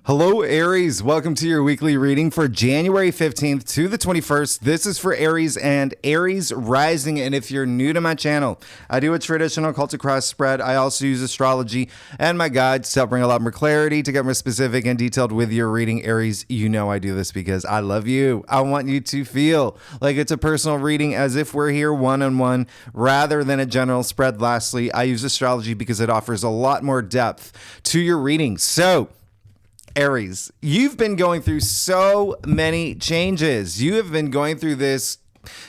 Hello, Aries. Welcome to your weekly reading for January 15th to the 21st. This is for Aries and Aries rising. And if you're new to my channel, I do a traditional cult across spread. I also use astrology and my guides to help bring a lot more clarity, to get more specific and detailed with your reading. Aries, you know I do this because I love you. I want you to feel like it's a personal reading, as if we're here one-on-one rather than a general spread. Lastly, I use astrology because it offers a lot more depth to your reading. So, Aries, you've been going through so many changes. You have been going through this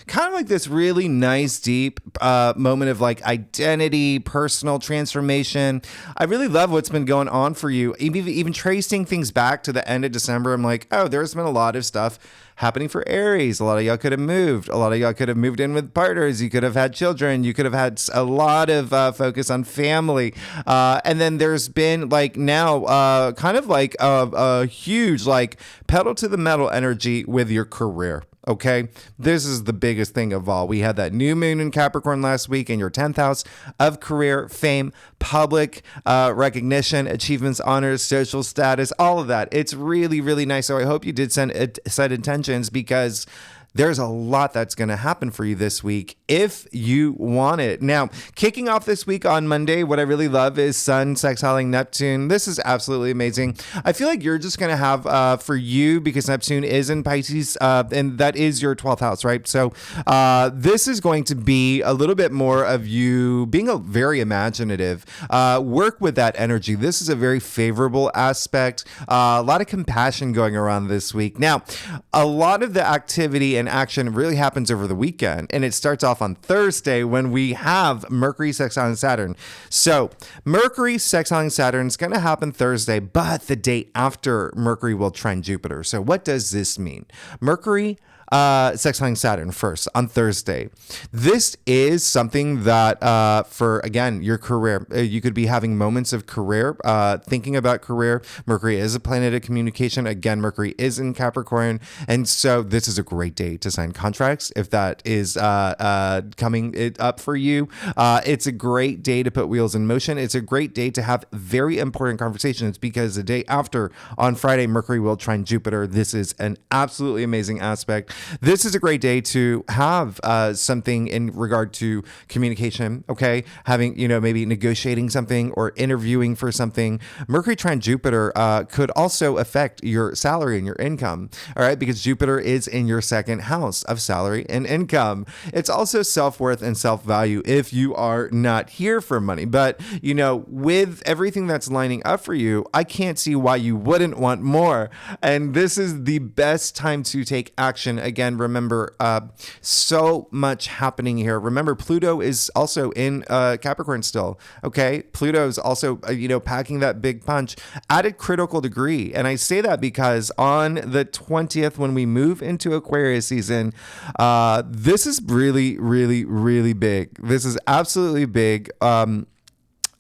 kind of like this really nice, deep moment of like identity, personal transformation. I really love what's been going on for you. Even tracing things back to the end of December, I'm like, oh, there's been a lot of stuff happening for Aries. A lot of y'all could have moved. A lot of y'all could have moved in with partners. You could have had children. You could have had a lot of focus on family. And then there's been like now kind of like a huge like pedal to the metal energy with your career. Okay, this is the biggest thing of all. We had that new moon in Capricorn last week in your 10th house of career, fame, public recognition, achievements, honors, social status, all of that. It's really, really nice. So I hope you did set intentions, because there's a lot that's going to happen for you this week if you want it. Now, kicking off this week on Monday, what I really love is Sun sextiling Neptune. This is absolutely amazing. I feel like you're just going to have, for you, because Neptune is in Pisces, and that is your 12th house, right? So this is going to be a little bit more of you being very imaginative. Work with that energy. This is a very favorable aspect. A lot of compassion going around this week. Now, a lot of the activity and action really happens over the weekend, and it starts off on Thursday when we have Mercury sextiling Saturn. So Mercury sextiling Saturn is going to happen Thursday, but the day after Mercury will trine Jupiter. So what does this mean? Mercury sextiling Saturn first on Thursday. This is something that for, again, your career, you could be having moments of career, thinking about career. Mercury is a planet of communication. Again, Mercury is in Capricorn. And so this is a great day to sign contracts if that is coming up for you. It's a great day to put wheels in motion. It's a great day to have very important conversations, because the day after, on Friday, Mercury will trine Jupiter. This is an absolutely amazing aspect. This is a great day to have something in regard to communication, okay? Having, maybe negotiating something or interviewing for something. Mercury trine Jupiter could also affect your salary and your income, all right? Because Jupiter is in your second house of salary and income. It's also self-worth and self-value if you are not here for money. But, with everything that's lining up for you, I can't see why you wouldn't want more. And this is the best time to take action. Again, remember, so much happening here. Remember, Pluto is also in Capricorn still, okay? Pluto's also, packing that big punch at a critical degree. And I say that because on the 20th, when we move into Aquarius season, this is really, really, really big. This is absolutely big.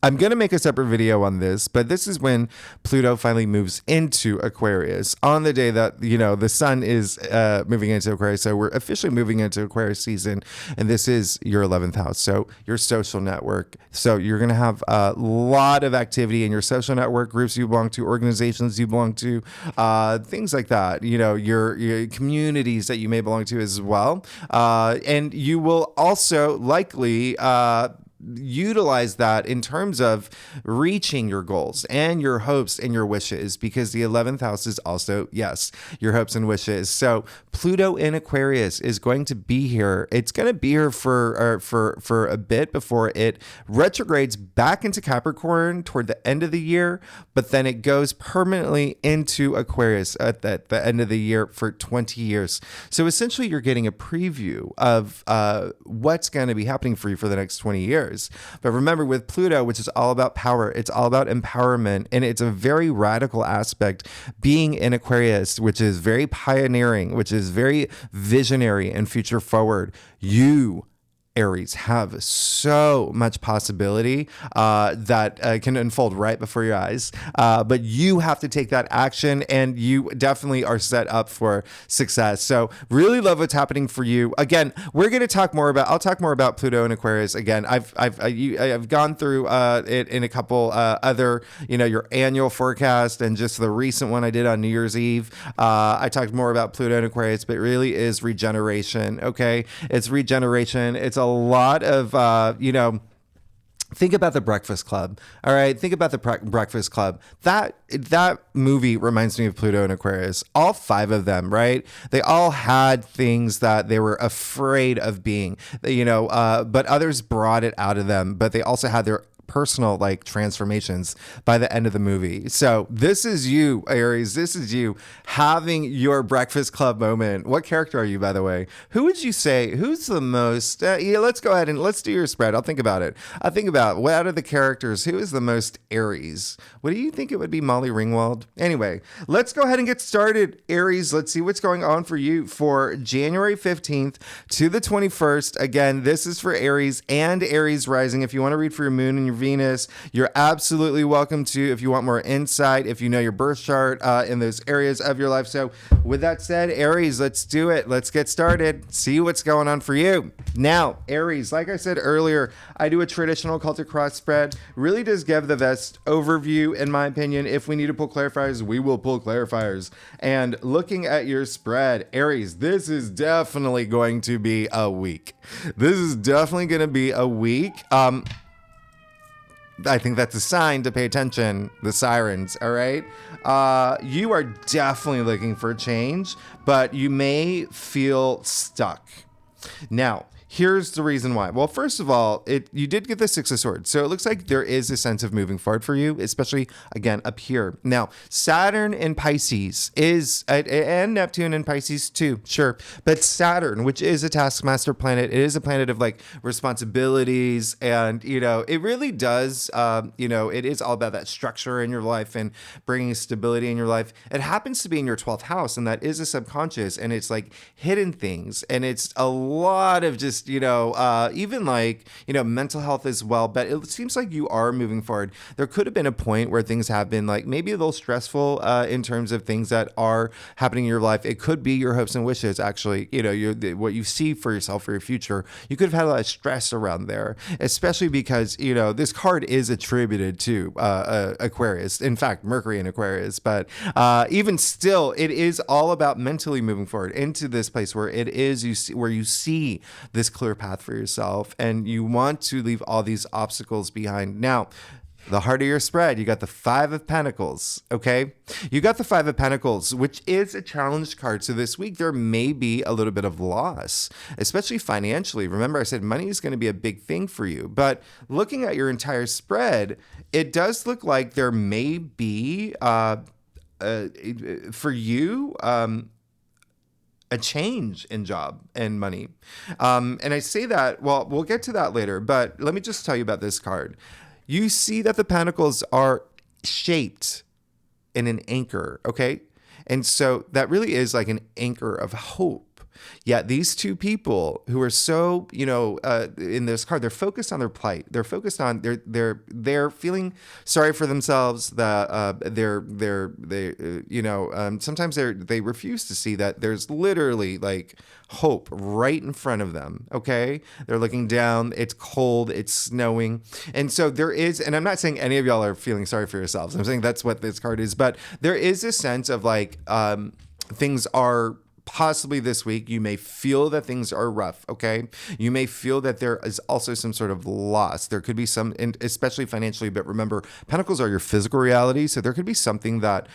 I'm going to make a separate video on this, but this is when Pluto finally moves into Aquarius on the day that, the sun is moving into Aquarius. So we're officially moving into Aquarius season, and this is your 11th house. So your social network. So you're going to have a lot of activity in your social network, groups you belong to, organizations you belong to, things like that, your communities that you may belong to as well. And you will also likely utilize that in terms of reaching your goals and your hopes and your wishes, because the 11th house is also, yes, your hopes and wishes. So Pluto in Aquarius is going to be here. It's going to be here for a bit before it retrogrades back into Capricorn toward the end of the year, but then it goes permanently into Aquarius at the end of the year for 20 years. So essentially you're getting a preview of what's going to be happening for you for the next 20 years. But remember, with Pluto, which is all about power, it's all about empowerment, and it's a very radical aspect being in Aquarius, which is very pioneering, which is very visionary and future forward. You, Aries, have so much possibility that can unfold right before your eyes. But you have to take that action, and you definitely are set up for success. So really love what's happening for you. Again, I'll talk more about Pluto and Aquarius. Again, I've gone through it in a couple other, your annual forecast and just the recent one I did on New Year's Eve. I talked more about Pluto and Aquarius, but it really is regeneration. Okay. It's regeneration. It's a lot of, think about the Breakfast Club. All right. Think about the Breakfast Club. That movie reminds me of Pluto and Aquarius. All 5 of them, right? They all had things that they were afraid of being, but others brought it out of them. But they also had their personal transformations by the end of the movie. So this is you, Aries. This is you having your Breakfast Club moment. What character are you, by the way? Who would you say, who's the most, let's go ahead and let's do your spread. I'll think about it. I'll think about what out of the characters, who is the most Aries? What do you think it would be? Molly Ringwald? Anyway, let's go ahead and get started, Aries. Let's see what's going on for you for January 15th to the 21st. Again, this is for Aries and Aries rising. If you want to read for your moon and your Venus, you're absolutely welcome to. If you want more insight, if you know your birth chart in those areas of your life. So with that said, Aries, let's do it. Let's get started. See what's going on for you. Now, Aries, like I said earlier, I do a traditional Celtic cross spread. Really does give the best overview, in my opinion. If we need to pull clarifiers, we will pull clarifiers. And looking at your spread, Aries, this is definitely going to be a week. This is definitely going to be a week. I think that's a sign to pay attention. The sirens, all right? You are definitely looking for change, but you may feel stuck. Now, here's the reason why. Well, first of all, you did get the 6 of Swords. So it looks like there is a sense of moving forward for you, especially, again, up here. Now, Saturn in Pisces is, and Neptune in Pisces too, sure. But Saturn, which is a taskmaster planet, it is a planet of responsibilities. And, it really does, it is all about that structure in your life and bringing stability in your life. It happens to be in your 12th house, and that is a subconscious, and it's hidden things. And it's a lot of just, even mental health as well. But it seems like you are moving forward. There could have been a point where things have been maybe a little stressful in terms of things that are happening in your life. It could be your hopes and wishes, actually, what you see for yourself for your future. You could have had a lot of stress around there, especially because, this card is attributed to Aquarius. In fact, Mercury in Aquarius. But even still, it is all about mentally moving forward into this place where it is where you see this clear path for yourself, and you want to leave all these obstacles behind. Now, the heart of your spread, you got the 5 of Pentacles, okay? You got the 5 of Pentacles, which is a challenge card. So this week, there may be a little bit of loss, especially financially. Remember, I said money is going to be a big thing for you. But looking at your entire spread, it does look like there may be, for you, a change in job and money. And I say that, well, we'll get to that later, but let me just tell you about this card. You see that the Pentacles are shaped in an anchor, okay? And so that really is like an anchor of hope. Yet these two people who are so, in this card, they're focused on their plight. They're focused on they're feeling sorry for themselves. Sometimes they refuse to see that there's literally hope right in front of them. Okay, they're looking down. It's cold. It's snowing, and so there is. And I'm not saying any of y'all are feeling sorry for yourselves. I'm saying that's what this card is. But there is a sense of things are. Possibly this week, you may feel that things are rough, okay? You may feel that there is also some sort of loss. There could be some, and especially financially, but remember, Pentacles are your physical reality, so there could be something that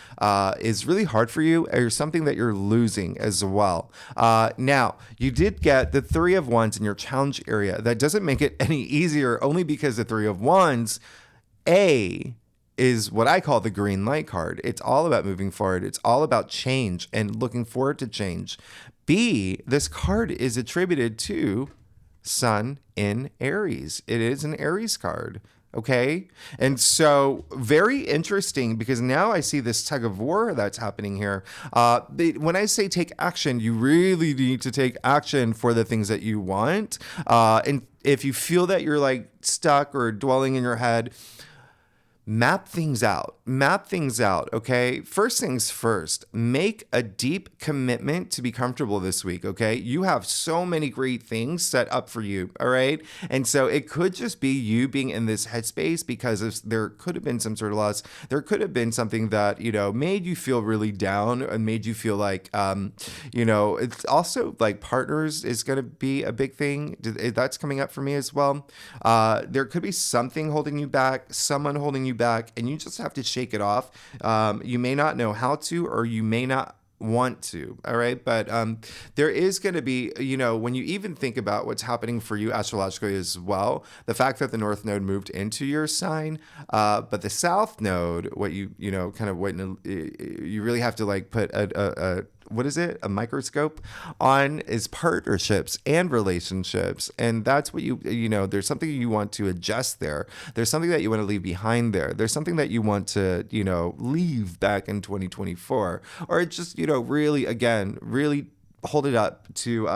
is really hard for you, or something that you're losing as well. Now, you did get the 3 of Wands in your challenge area. That doesn't make it any easier, only because the 3 of Wands, is what I call the green light card. It's all about moving forward. It's all about change and looking forward to change. B, this card is attributed to Sun in Aries. It is an Aries card. Okay. And so very interesting, because now I see this tug of war that's happening here. When I say take action, you really need to take action for the things that you want. And if you feel that you're like stuck or dwelling in your head, map things out. Okay. First things first, make a deep commitment to be comfortable this week. Okay. You have so many great things set up for you. All right. And so it could just be you being in this headspace because there could have been some sort of loss. There could have been something that, made you feel really down and made you feel like, it's also like partners is going to be a big thing. That's coming up for me as well. There could be something holding you back, someone holding you back, and you just have to shake it off. You may not know how to, or you may not want to. All right. But there is going to be, when you even think about what's happening for you astrologically as well, the fact that the North Node moved into your sign, but the South Node, what you really have to like put a microscope on is partnerships and relationships. And that's what there's something you want to adjust there. There's something that you want to leave behind there. There's something that you want to, leave back in 2024, or just, really hold it up to,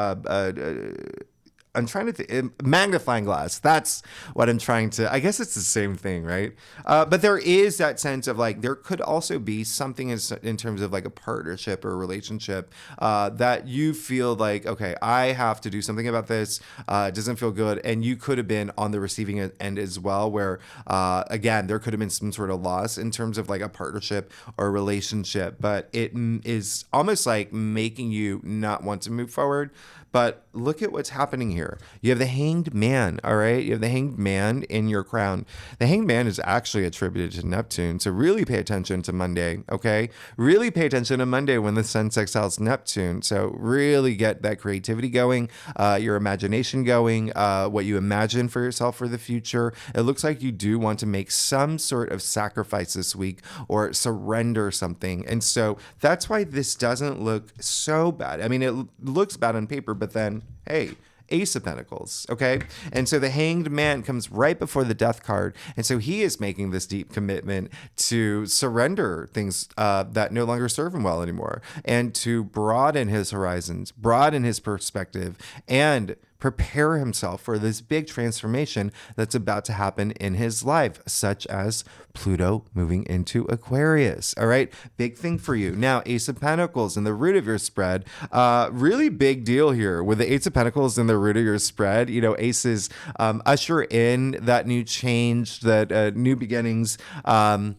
I'm trying to magnifying glass. That's what I'm trying to. I guess it's the same thing, right? But there is that sense of like there could also be something in terms of like a partnership or a relationship that you feel like, okay, I have to do something about this. It doesn't feel good, and you could have been on the receiving end as well, where again there could have been some sort of loss in terms of like a partnership or a relationship, but it is almost like making you not want to move forward. But look at what's happening here. You have the Hanged Man, all right? You have the Hanged Man in your crown. The Hanged Man is actually attributed to Neptune, so really pay attention to Monday, okay? Really pay attention to Monday when the Sun sextiles Neptune. So really get that creativity going, your imagination going, what you imagine for yourself for the future. It looks like you do want to make some sort of sacrifice this week or surrender something. And so that's why this doesn't look so bad. I mean, it looks bad on paper, but then, hey, Ace of Pentacles, okay? And so the Hanged Man comes right before the Death card. And so he is making this deep commitment to surrender things that no longer serve him well anymore, and to broaden his horizons, broaden his perspective, and prepare himself for this big transformation that's about to happen in his life, such as Pluto moving into Aquarius. All right, big thing for you. Now, Ace of Pentacles in the root of your spread, really big deal here with the Ace of Pentacles in the root of your spread. Aces usher in that new change, that new beginnings. You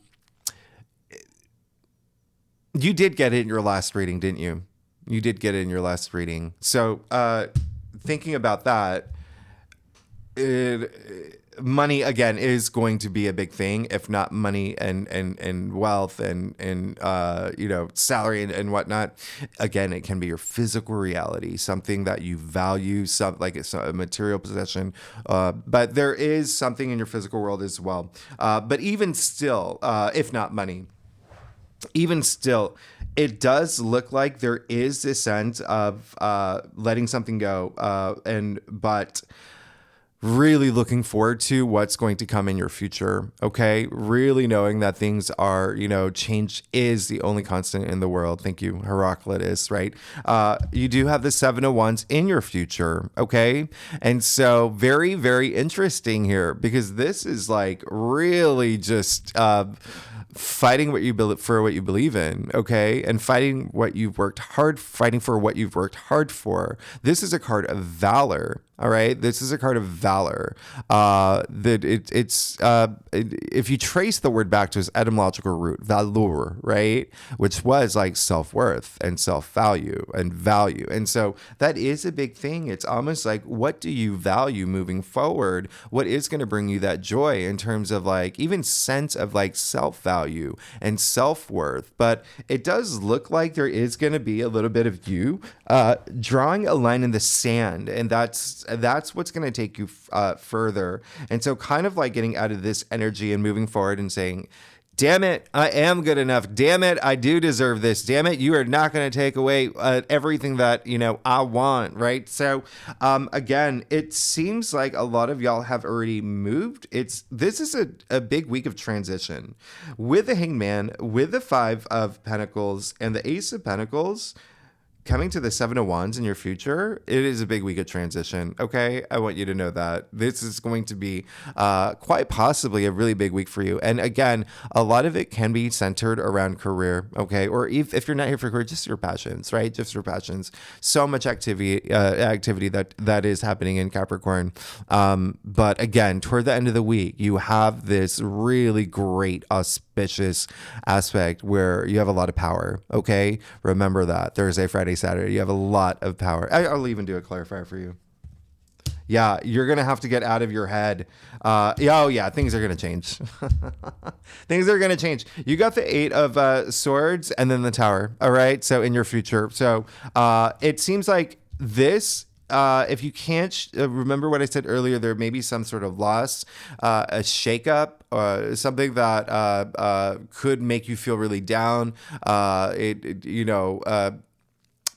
did get it in your last reading, didn't you? You did get it in your last reading. So, thinking about that, money again is going to be a big thing, if not money and wealth and salary and whatnot. Again, it can be your physical reality, something that you value, like it's a material possession. But there is something in your physical world as well. But even still, if not money, even still, it does look like there is this sense of letting something go, but really looking forward to what's going to come in your future. Okay, really knowing that things are, change is the only constant in the world. Thank you, Heraclitus. Right? You do have the Seven of Wands in your future. Okay, and so very, very interesting here, because this is like really just fighting what you believe in, okay, and fighting for what you've worked hard for. This is a card of valor. All right, this is a card of valor. If you trace the word back to its etymological root, valor, right, which was like self-worth and self-value and value. And so that is a big thing. It's almost like, what do you value moving forward? What is going to bring you that joy in terms of like even sense of like self-value and self-worth? But it does look like there is going to be a little bit of you drawing a line in the sand, and that's what's going to take you further. And so kind of like getting out of this energy and moving forward and saying, damn it, I am good enough. Damn it, I do deserve this. Damn it, you are not going to take away everything that, I want, right? So, again, it seems like a lot of y'all have already moved. This is a big week of transition. With the Hangman, with the Five of Pentacles, and the Ace of Pentacles, coming to the Seven of Wands in your future, it is a big week of transition, okay? I want you to know that. This is going to be quite possibly a really big week for you. And again, a lot of it can be centered around career, okay? Or if you're not here for career, just your passions, right? Just your passions. So much activity that is happening in Capricorn. But again, toward the end of the week, you have this really great auspicious aspect where you have a lot of power, okay? Remember that. Thursday, Friday, Saturday, you have a lot of power. I'll even do a clarifier for you. Yeah, you're going to have to get out of your head. Things are going to change. Things are going to change. You got the Eight of Swords and then the Tower, all right? So in your future. So it seems like this, if you can't remember what I said earlier, there may be some sort of loss, a shakeup, something that could make you feel really down.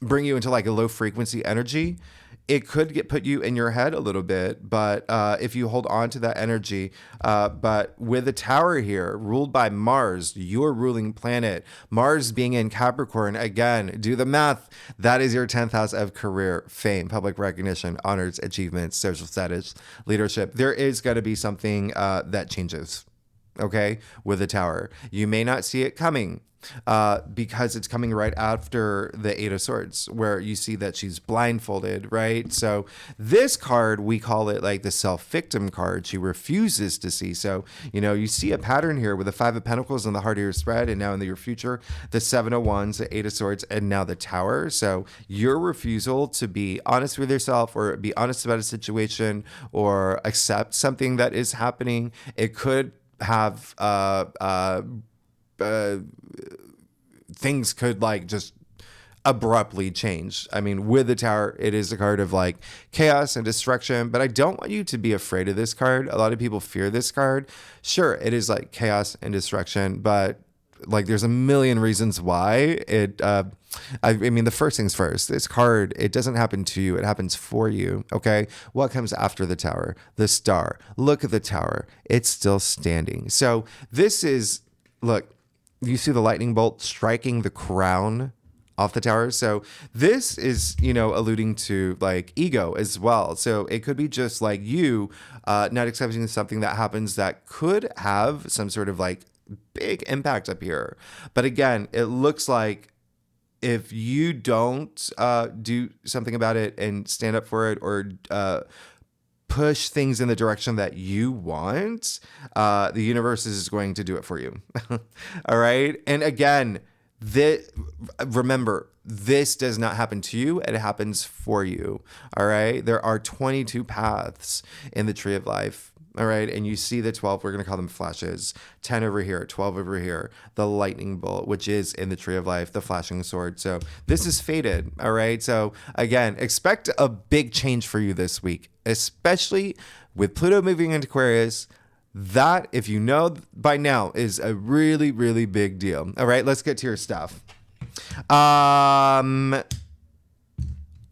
Bring you into like a low frequency energy. It could put you in your head a little bit, but if you hold on to that energy, but with the Tower here, ruled by Mars, your ruling planet, Mars being in Capricorn, again, do the math. That is your 10th house of career, fame, public recognition, honors, achievements, social status, leadership. There is going to be something that changes, okay, with the Tower. You may not see it coming. Because it's coming right after the Eight of Swords, where you see that she's blindfolded, right? So this card, we call it like the self-victim card. She refuses to see. So, you see a pattern here with the Five of Pentacles in the heart of your spread, and now in your future, the Seven of Wands, the Eight of Swords, and now the Tower. So your refusal to be honest with yourself or be honest about a situation or accept something that is happening, it could have things could like just abruptly change. I mean, with the Tower, it is a card of like chaos and destruction, but I don't want you to be afraid of this card. A lot of people fear this card. Sure, it is like chaos and destruction, but like there's a million reasons why it the first things first, this card, it doesn't happen to you, it happens for you, okay? What comes after the Tower? The Star. Look at the Tower. It's still standing. So this is, look, you see the lightning bolt striking the crown off the Tower. So this is, alluding to like ego as well. So it could be just like you not accepting something that happens that could have some sort of like big impact up here. But again, it looks like if you don't do something about it and stand up for it or push things in the direction that you want, the universe is going to do it for you. All right. And again, remember, this does not happen to you. It happens for you. All right. There are 22 paths in the tree of life. All right. And you see the 12, we're going to call them flashes, 10 over here, 12 over here, the lightning bolt, which is in the tree of life, the flashing sword. So this is fated. All right. So again, expect a big change for you this week, especially with Pluto moving into Aquarius. That, if you know by now, is a really, really big deal. All right. Let's get to your stuff.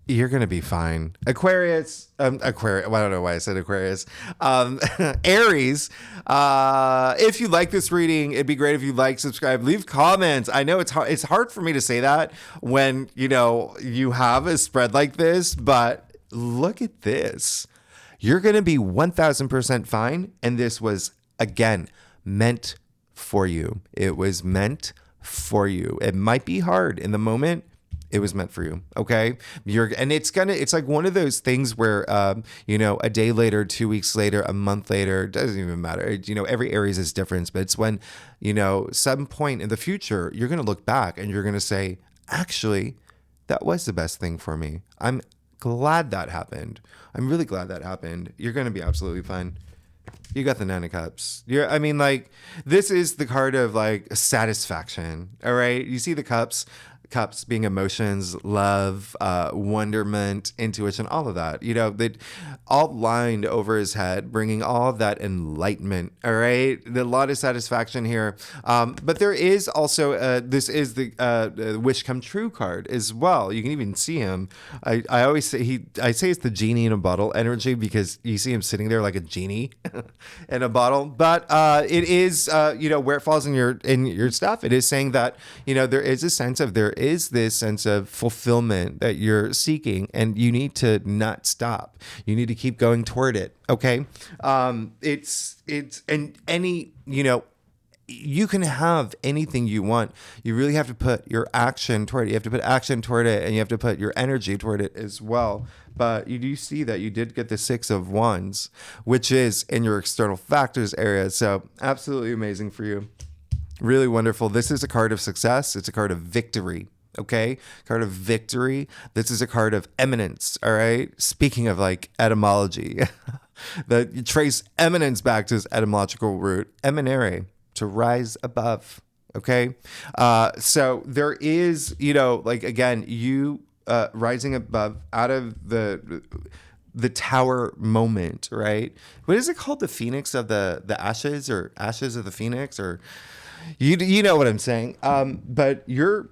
You're going to be fine. Aquarius, Aquarius, well, I don't know why I said Aquarius. Aries, if you like this reading, it'd be great if you like, subscribe, leave comments. I know it's hard for me to say that when, you have a spread like this, but look at this. You're going to be 1000% fine. And this was, again, meant for you. It was meant for you. It might be hard in the moment. It was meant for you. Okay. It's like one of those things where, a day later, 2 weeks later, a month later, doesn't even matter. Every Aries is different, but it's when, some point in the future, you're going to look back and you're going to say, actually, that was the best thing for me. I'm glad that happened. I'm really glad that happened. You're going to be absolutely fine. You got the Nine of Cups. This is the card of like satisfaction. All right. You see the cups Cups being emotions, love, wonderment, intuition, all of that. They all lined over his head, bringing all of that enlightenment. All right, a lot of satisfaction here. But there is also this is the wish come true card as well. You can even see him. I always say I say it's the genie in a bottle energy, because you see him sitting there like a genie in a bottle. But it is where it falls in your stuff. It is saying that there is this sense of fulfillment that you're seeking, and you need to not stop. You need to keep going toward it. Okay. You can have anything you want. You really have to put your action toward it. You have to put action toward it, and you have to put your energy toward it as well. But you do see that you did get the 6 of Wands, which is in your external factors area. So absolutely amazing for you. Really wonderful. This is a card of success. It's a card of victory. Okay. Card of victory. This is a card of eminence. All right. Speaking of like etymology, that you trace eminence back to its etymological root, eminere, to rise above. Okay. So there is, again, you rising above out of the tower moment, right? What is it called? The phoenix of the ashes, or ashes of the phoenix, or you know what I'm saying. But you're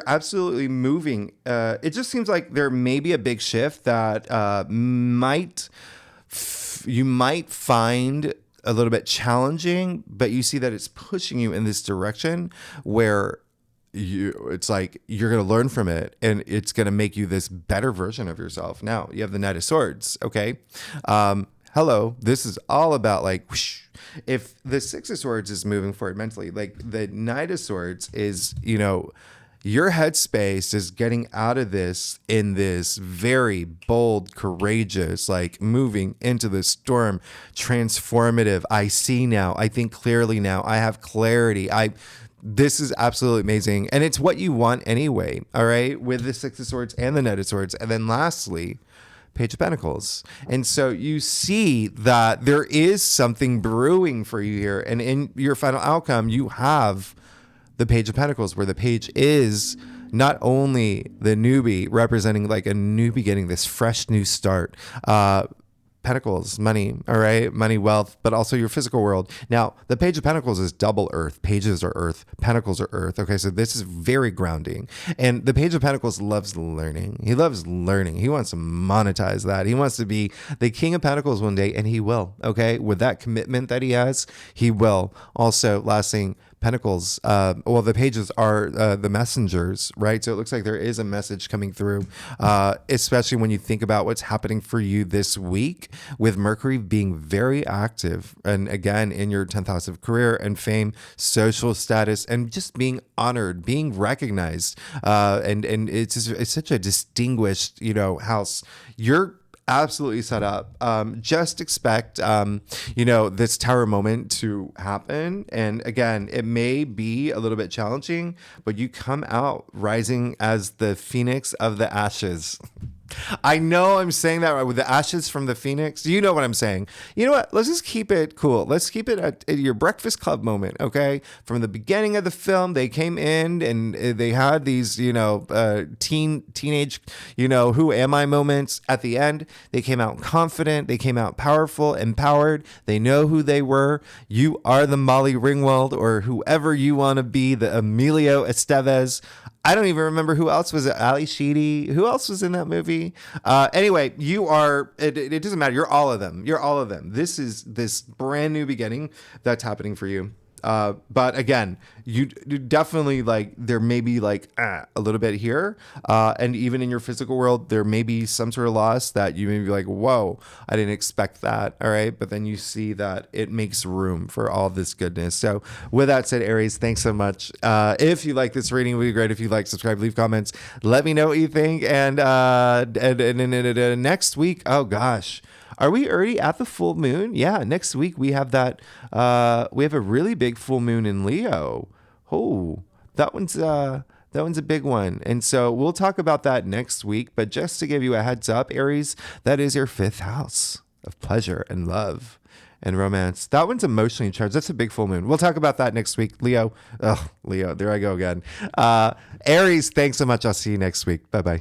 absolutely moving. It just seems like there may be a big shift that you might find a little bit challenging, but you see that it's pushing you in this direction where it's like you're going to learn from it, and it's going to make you this better version of yourself. Now you have the Knight of Swords. Okay. Hello. This is all about like, whoosh. If the 6 of Swords is moving forward mentally, like the Knight of Swords is, your headspace is getting out of this in this very bold, courageous, like moving into the storm, transformative. I see now. I think clearly now. I have clarity. This is absolutely amazing. And it's what you want anyway. All right. With the 6 of Swords and the Knight of Swords. And then lastly, Page of Pentacles. And so you see that there is something brewing for you here. And in your final outcome, you have the Page of Pentacles, where the page is not only the newbie representing like a new beginning, this fresh new start, Pentacles, money, all right, money, wealth, but also your physical world. Now, the Page of Pentacles is double earth. Pages are earth. Pentacles are earth. Okay, so this is very grounding. And the Page of Pentacles loves learning. He loves learning. He wants to monetize that. He wants to be the King of Pentacles one day, and he will. Okay, with that commitment that he has, he will. Also, last thing, Pentacles, the pages are the messengers, right? So it looks like there is a message coming through, especially when you think about what's happening for you this week with Mercury being very active. And again, in your 10th house of career and fame, social status, and just being honored, being recognized. And it's such a distinguished, house. You're absolutely set up. Just expect, this tower moment to happen. And again, it may be a little bit challenging, but you come out rising as the phoenix of the ashes. I know I'm saying that right, with the ashes from the phoenix. You know what I'm saying. You know what? Let's just keep it cool. Let's keep it at your Breakfast Club moment, okay? From the beginning of the film, they came in and they had these, teenage, who am I moments. At the end, they came out confident. They came out powerful, empowered. They know who they were. You are the Molly Ringwald, or whoever you want to be, the Emilio Estevez. I don't even remember who else was it. Ali Sheedy. Who else was in that movie? Anyway, you are, it doesn't matter. You're all of them. You're all of them. This is this brand new beginning that's happening for you. But again, you definitely there may be a little bit here. And even in your physical world, there may be some sort of loss that you may be like, whoa, I didn't expect that. All right. But then you see that it makes room for all this goodness. So with that said, Aries, thanks so much. If you like this reading, it would be great if you like, subscribe, leave comments, let me know what you think. And next week, oh gosh. Are we already at the full moon? Yeah, next week we have that. We have a really big full moon in Leo. Oh, that one's a big one. And so we'll talk about that next week. But just to give you a heads up, Aries, that is your 5th house of pleasure and love. and romance. That one's emotionally charged. That's a big full moon. We'll talk about that next week. Leo. Oh, Leo. There I go again. Aries, thanks so much. I'll see you next week. Bye-bye.